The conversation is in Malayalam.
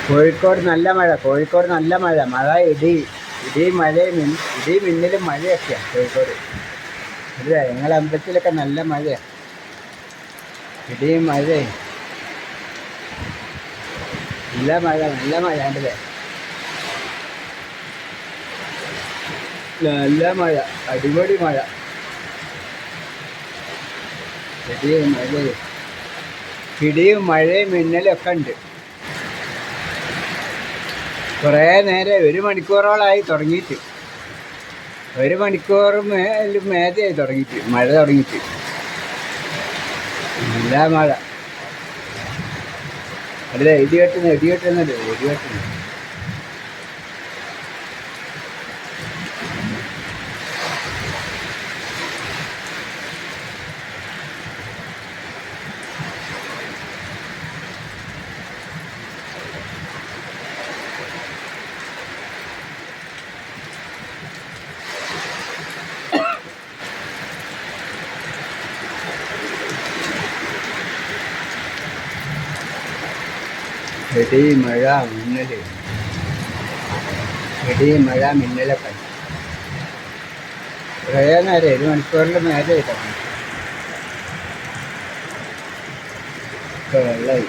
കോഴിക്കോട് നല്ല മഴ, കോഴിക്കോട് നല്ല മഴ, മഴ ഇടി, ഇടി മഴയും ഇടി മിന്നലും മഴയൊക്കെയാണ് കോഴിക്കോട്. അല്ലേ, ഞങ്ങളെ അമ്പലത്തിലൊക്കെ നല്ല മഴയാണ്, ഇടിയും മഴയും. നല്ല മഴ, നല്ല മഴ ഉണ്ടല്ലേ, നല്ല മഴ, അടിപൊളി മഴ, ഇടിയും മഴയും, ഇടിയും മഴയും മിന്നലും ഒക്കെ ഉണ്ട്. കുറേ നേരം, 1 മണിക്കൂറോളമായി തുടങ്ങിയിട്ട്, 1 മണിക്കൂർ മേലെയായി തുടങ്ങിയിട്ട്, മഴ തുടങ്ങിയിട്ട്. നല്ല മഴ അല്ലേ, ഇടി വെട്ടുന്നല്ലേ, ഇടി വെട്ടുന്നു. ഇടി മഴ മിന്നൽ, ഇടി മഴ മിന്നലൊക്കെ കുറേ നേരം, 1 മണിക്കൂറിൻ്റെ മേലെ തുടങ്ങി. വെള്ളമായി.